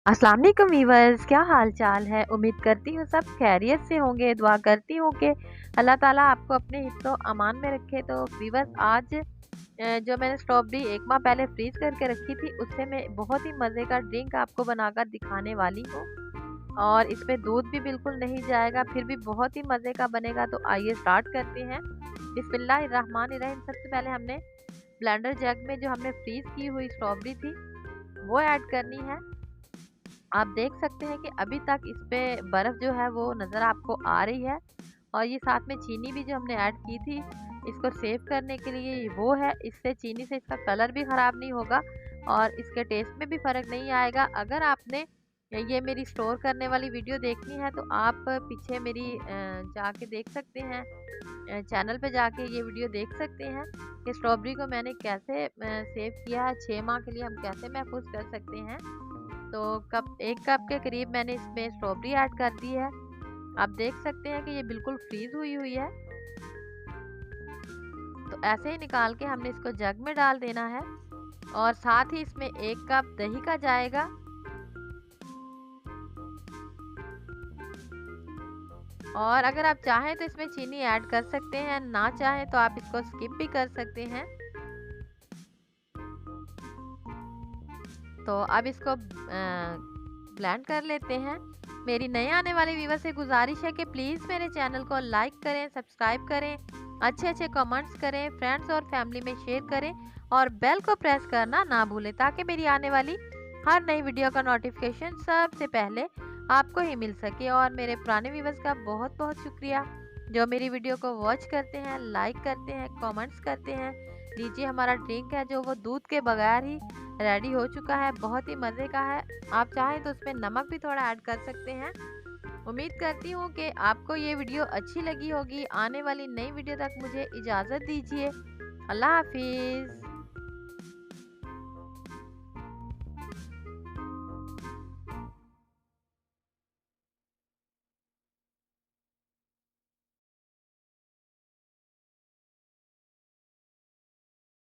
अस्सलाम वालेकुम वीवर्स, क्या हाल चाल है। उम्मीद करती हूँ सब खैरियत से होंगे। दुआ करती हूँ कि अल्लाह ताला आपको अपने हिफ्ज़ो अमान में रखे। तो वीवर्स आज जो मैंने स्ट्रॉबेरी एक माह पहले फ्रीज करके रखी थी, उससे मैं बहुत ही मज़े का ड्रिंक आपको बनाकर दिखाने वाली हूँ। और इसमें दूध भी बिल्कुल नहीं जाएगा, फिर भी बहुत ही मज़े का बनेगा। तो आइए स्टार्ट करते हैं। बिस्मिल्लाहिर्रहमानिर्रहीम। सबसे पहले हमने ब्लेंडर जग में जो हमने फ्रीज की हुई स्ट्रॉबेरी थी वो ऐड करनी है। आप देख सकते हैं कि अभी तक इस पे बर्फ़ जो है वो नज़र आपको आ रही है। और ये साथ में चीनी भी जो हमने ऐड की थी इसको सेव करने के लिए वो है। इससे चीनी से इसका कलर भी ख़राब नहीं होगा और इसके टेस्ट में भी फ़र्क नहीं आएगा। अगर आपने ये मेरी स्टोर करने वाली वीडियो देखनी है तो आप पीछे मेरी जाके देख सकते हैं, चैनल पे जाके ये वीडियो देख सकते हैं कि स्ट्रॉबेरी को मैंने कैसे सेव किया है। 6 माह के लिए हम कैसे महफूज कर सकते हैं। तो एक कप के करीब मैंने इसमें स्ट्रॉबेरी ऐड कर दी है। आप देख सकते हैं कि ये बिल्कुल फ्रीज हुई हुई है। तो ऐसे ही निकाल के हमने इसको जग में डाल देना है और साथ ही इसमें 1 कप दही का जाएगा। और अगर आप चाहें तो इसमें चीनी ऐड कर सकते हैं, ना चाहें तो आप इसको स्किप भी कर सकते हैं। तो अब इसको ब्लेंड कर लेते हैं। मेरी नए आने वाले व्यूवर से गुजारिश है कि प्लीज़ मेरे चैनल को लाइक करें, सब्सक्राइब करें, अच्छे अच्छे कमेंट्स करें, फ्रेंड्स और फैमिली में शेयर करें और बेल को प्रेस करना ना भूलें ताकि मेरी आने वाली हर नई वीडियो का नोटिफिकेशन सबसे पहले आपको ही मिल सके। और मेरे पुराने व्यूवर्स का बहुत बहुत शुक्रिया जो मेरी वीडियो को वॉच करते हैं, लाइक करते हैं, कमेंट्स करते हैं। लीजिए हमारा ड्रिंक है जो वो दूध के बगैर ही रेडी हो चुका है, बहुत ही मज़े का है। आप चाहें तो उसमें नमक भी थोड़ा ऐड कर सकते हैं। उम्मीद करती हूँ कि आपको ये वीडियो अच्छी लगी होगी। आने वाली नई वीडियो तक मुझे इजाज़त दीजिए। अल्लाह हाफिज़।